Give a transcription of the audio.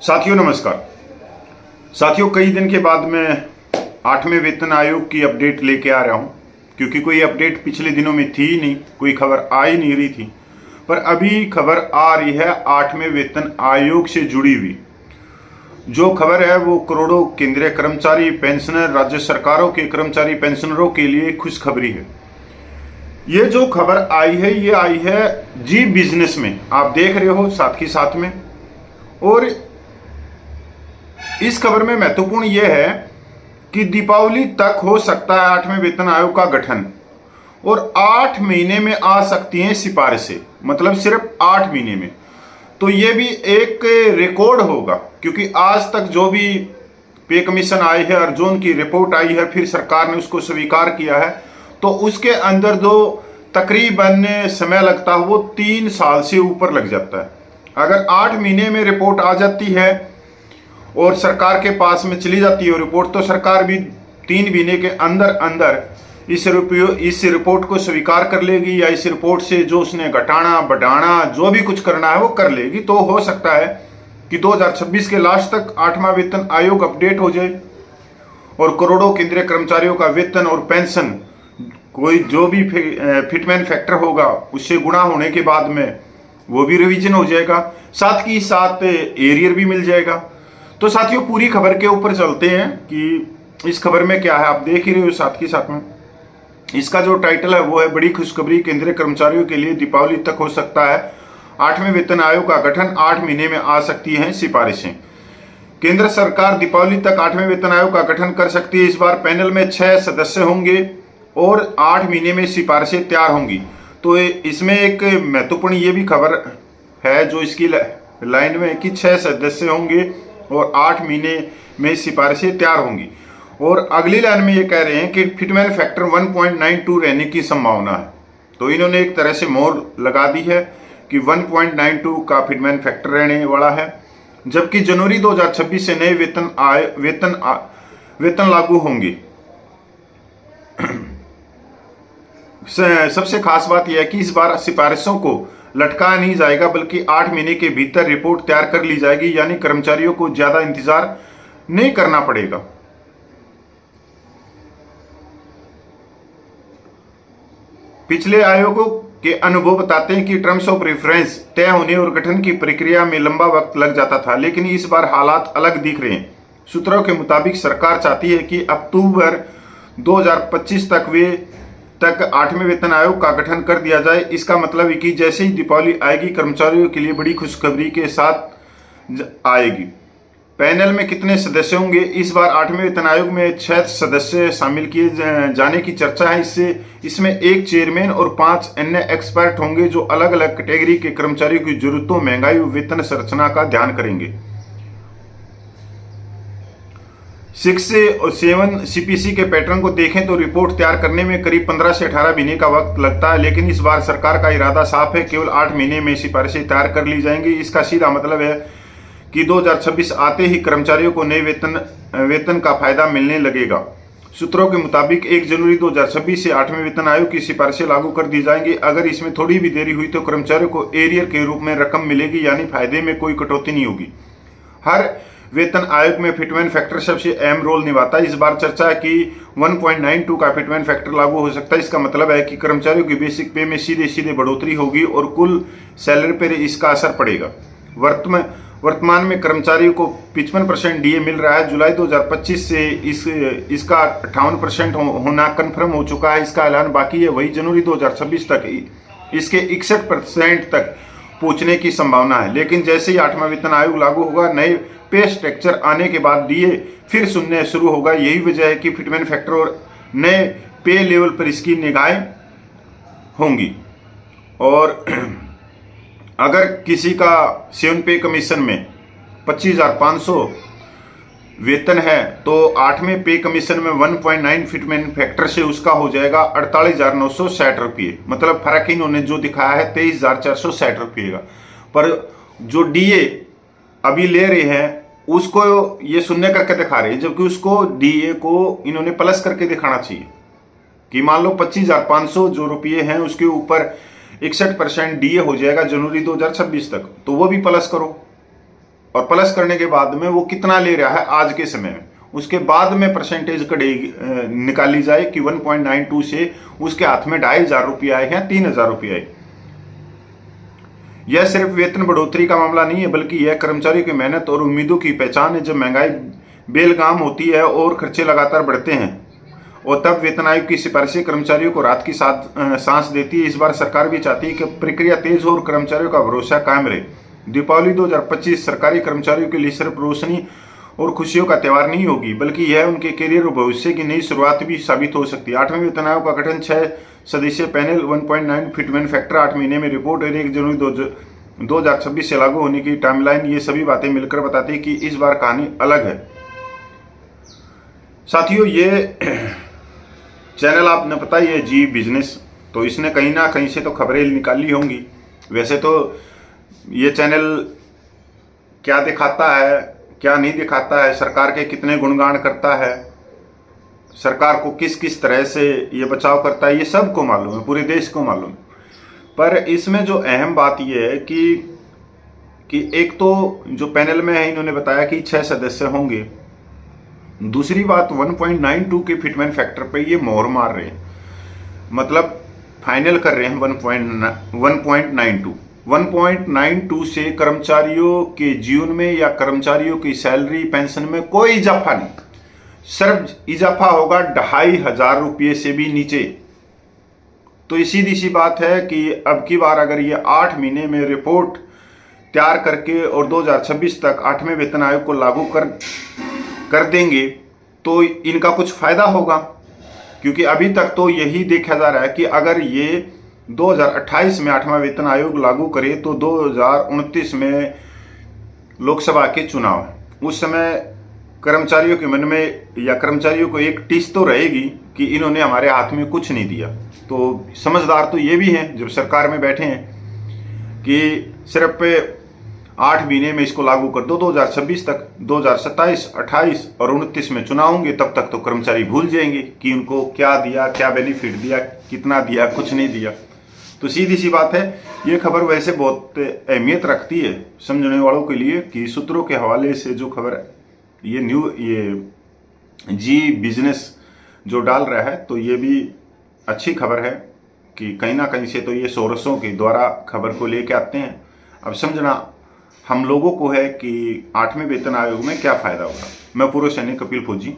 साथियों नमस्कार। साथियों, कई दिन के बाद मैं 8वें वेतन आयोग की अपडेट लेके आ रहा हूं, क्योंकि कोई अपडेट पिछले दिनों में थी ही नहीं, कोई खबर आ ही नहीं रही थी। पर अभी खबर आ रही है 8वें वेतन आयोग से जुड़ी हुई। जो खबर है वो करोड़ों केंद्रीय कर्मचारी, पेंशनर, राज्य सरकारों के कर्मचारी, पेंशनरों के लिए खुशखबरी है। ये जो खबर आई है ये आई है जी बिजनेस में, आप देख रहे हो साथ ही साथ में। और इस खबर में महत्वपूर्ण यह है कि दीपावली तक हो सकता है 8वें वेतन आयोग का गठन, और 8 महीने में आ सकती हैं सिफारिशें, मतलब सिर्फ 8 महीने में। तो ये भी एक रिकॉर्ड होगा, क्योंकि आज तक जो भी पे कमीशन आई है और जो उनकी रिपोर्ट आई है, फिर सरकार ने उसको स्वीकार किया है, तो उसके अंदर जो तकरीबन समय लगता है वो 3 साल से ऊपर लग जाता है। अगर 8 महीने में रिपोर्ट आ जाती है और सरकार के पास में चली जाती है रिपोर्ट, तो सरकार भी 3 महीने के अंदर अंदर इस रिपोर्ट को स्वीकार कर लेगी, या इस रिपोर्ट से जो उसने घटाना बढ़ाना जो भी कुछ करना है वो कर लेगी। तो हो सकता है कि 2026 के लास्ट तक 8वां वेतन आयोग अपडेट हो जाए और करोड़ों केंद्रीय कर्मचारियों का वेतन और पेंशन, कोई जो भी फिटमेंट फैक्टर होगा उससे गुणा होने के बाद में वो भी रिवीजन हो जाएगा, साथ ही साथ एरियर भी मिल जाएगा। तो साथियों, पूरी खबर के ऊपर चलते हैं कि इस खबर में क्या है, आप देख ही रहे हो साथ ही साथ में। इसका जो टाइटल है वो है बड़ी खुशखबरी, केंद्रीय कर्मचारियों के लिए दीपावली तक हो सकता है 8वें वेतन आयोग का गठन, 8 महीने में आ सकती हैं सिफारिशें। केंद्र सरकार दीपावली तक 8वें वेतन आयोग का गठन कर सकती है। इस बार पैनल में 6 सदस्य होंगे और 8 महीने में सिफारिशें तैयार होंगी। तो इसमें एक महत्वपूर्ण ये भी खबर है जो इसकी लाइन में कि 6 सदस्य होंगे और 8 महीने में सिफारिशें तैयार होंगी। और अगली लाइन में ये कह रहे हैं कि फिटमेंट फैक्टर 1.92 रहने की संभावना है। तो इन्होंने एक तरह से मोहर लगा दी है कि 1.92 का फिटमेंट फैक्टर रहने वाला है, जबकि जनवरी 2026 से नए वेतन लागू होंगे। सबसे खास बात यह है कि इस बार सिफारिशों को लटकाया नहीं जाएगा, बल्कि 8 महीने के भीतर रिपोर्ट तैयार कर ली जाएगी, यानी कर्मचारियों को ज्यादा इंतजार नहीं करना पड़ेगा। पिछले आयोगों के अनुभव बताते हैं कि टर्म्स ऑफ रेफरेंस तय होने और गठन की प्रक्रिया में लंबा वक्त लग जाता था, लेकिन इस बार हालात अलग दिख रहे हैं। सूत्रों के मुताबिक सरकार चाहती है कि अक्टूबर 2025 तक 8वें वेतन आयोग का गठन कर दिया जाए। इसका मतलब है कि जैसे ही दीपावली आएगी, कर्मचारियों के लिए बड़ी खुशखबरी के साथ आएगी। पैनल में कितने सदस्य होंगे? इस बार 8वें वेतन आयोग में 6 सदस्य शामिल किए जाने की चर्चा है। इसमें एक चेयरमैन और 5 अन्य एक्सपर्ट होंगे जो अलग अलग कैटेगरी के कर्मचारियों की जरूरतों, महंगाई और वेतन संरचना का ध्यान करेंगे। 6 से 7 सीपीसी के पैटर्न को देखें तो रिपोर्ट तैयार करने में करीब 15 से 18 महीने का वक्त लगता है, लेकिन इस बार सरकार का इरादा साफ है, केवल 8 महीने में सिफारिशें तैयार कर ली जाएंगी। इसका सीधा मतलब है कि 2026 आते ही कर्मचारियों को नए वेतन का फायदा मिलने लगेगा। सूत्रों के मुताबिक 1 जनवरी 2026 से 8वें वेतन आयोग की सिफारिशें लागू कर दी जाएंगी। अगर इसमें थोड़ी भी देरी हुई तो कर्मचारियों को एरियर के रूप में रकम मिलेगी, यानी फायदे में कोई कटौती नहीं होगी। हर वेतन आयोग में फिटमेंट फैक्टर सबसे अहम रोल निभाता है। इस बार चर्चा है कि 1.92 का फिटमेंट फैक्टर लागू हो सकता है। इसका मतलब है कि कर्मचारियों की बेसिक पे में सीधे बढ़ोतरी होगी और कुल सैलरी पर इसका असर पड़ेगा। वर्तमान में कर्मचारियों को 55% डीए मिल रहा है। जुलाई 2025 से इसका 58% होना कन्फर्म हो चुका है। इसका ऐलान बाकी है, वही जनवरी 2026 तक इसके 61% तक पहुंचने की संभावना है। लेकिन जैसे ही 8वां वेतन आयोग लागू होगा, नए पे स्ट्रक्चर आने के बाद डीए फिर सुनने शुरू होगा। यही वजह है कि फिटमेंट फैक्टर और नए पे लेवल पर इसकी निगाहें होंगी। और अगर किसी का 7 पे कमीशन में 25,500 वेतन है, तो 8वें पे कमीशन में 1.9 फिटमेंट फैक्टर से उसका हो जाएगा 48,960 रुपये। मतलब फर्क इन्होंने जो दिखाया है 23,460 रुपये का। पर जो डीए अभी ले रहे हैं उसको ये शून्य करके दिखा रहे हैं, जबकि उसको डीए को इन्होंने प्लस करके दिखाना चाहिए कि मान लो 25,500 जो रुपये हैं उसके ऊपर 61% डीए हो जाएगा जनवरी 2026 तक, तो वो भी प्लस करो। और प्लस करने के बाद में वो कितना ले रहा है आज के समय में, उसके बाद में परसेंटेज निकाली जाए कि 1.92 से उसके हाथ में 2,500 रुपये आए हैं, 3,000 रुपये आए। यह सिर्फ वेतन बढ़ोतरी का मामला नहीं है, बल्कि यह कर्मचारियों की मेहनत और उम्मीदों की पहचान है। जब महंगाई बेलगाम होती है और खर्चे लगातार बढ़ते हैं और तब वेतन आयोग की सिफारिशें कर्मचारियों को रात की सांस देती है। इस बार सरकार भी चाहती है कि प्रक्रिया तेज हो और कर्मचारियों का भरोसा कायम रहे। दीपावली 2025 सरकारी कर्मचारियों के लिए सिर्फ रोशनी और खुशियों का त्यौहार नहीं होगी, बल्कि यह उनके करियर और भविष्य की नई शुरुआत भी साबित हो सकती है। 8वें वेतन आयोग का गठन 6 सदस्यीय पैनल, 1.9 फिटमैन फैक्टर, 8 महीने में रिपोर्ट और 1 जनवरी 2026 से लागू होने की टाइमलाइन, ये सभी बातें मिलकर बताती है कि इस बार कहानी अलग है। साथियों, ये चैनल आपने पता ही है, जी बिजनेस, तो इसने कहीं ना कहीं से तो खबरें निकाली होंगी। वैसे तो ये चैनल क्या दिखाता है, क्या नहीं दिखाता है, सरकार के कितने गुणगान करता है, सरकार को किस किस तरह से ये बचाव करता है, ये सबको मालूम है, पूरे देश को मालूम है। पर इसमें जो अहम बात ये है कि एक तो जो पैनल में है, इन्होंने बताया कि 6 सदस्य होंगे। दूसरी बात, 1.92 के फिटमैन फैक्टर पे ये मोहर मार रहे हैं, मतलब फाइनल कर रहे हैं 1.92। 1.92 से कर्मचारियों के जीवन में या कर्मचारियों की सैलरी पेंशन में कोई इजाफा नहीं, सिर्फ इजाफा होगा 2,500 रुपये से भी नीचे। तो ये सीधी सी बात है कि अब की बार अगर ये 8 महीने में रिपोर्ट तैयार करके और 2026 तक 8वें वेतन आयोग को लागू कर देंगे तो इनका कुछ फायदा होगा, क्योंकि अभी तक तो यही देखा जा रहा है कि अगर ये 2028 में 8वां वेतन आयोग लागू करे तो 2029 में लोकसभा के चुनाव है, उस समय कर्मचारियों के मन में या कर्मचारियों को एक टिस तो रहेगी कि इन्होंने हमारे हाथ में कुछ नहीं दिया। तो समझदार तो ये भी हैं जब सरकार में बैठे हैं कि सिर्फ 8 महीने में इसको लागू कर दो 2026 तक। 2027, 28 और 29 में चुनाव होंगे, तब तक तो कर्मचारी भूल जाएंगे कि उनको क्या दिया, क्या बेनिफिट दिया, कितना दिया, कुछ नहीं दिया। तो सीधी सी बात है, ये खबर वैसे बहुत अहमियत रखती है समझने वालों के लिए कि सूत्रों के हवाले से जो खबर ये जी बिजनेस जो डाल रहा है, तो ये भी अच्छी खबर है कि कहीं ना कहीं से तो ये सोर्सों के द्वारा खबर को लेके आते हैं। अब समझना हम लोगों को है कि 8वें वेतन आयोग में क्या फ़ायदा होगा। मैं पूर्व सैनिक कपिल फौजी।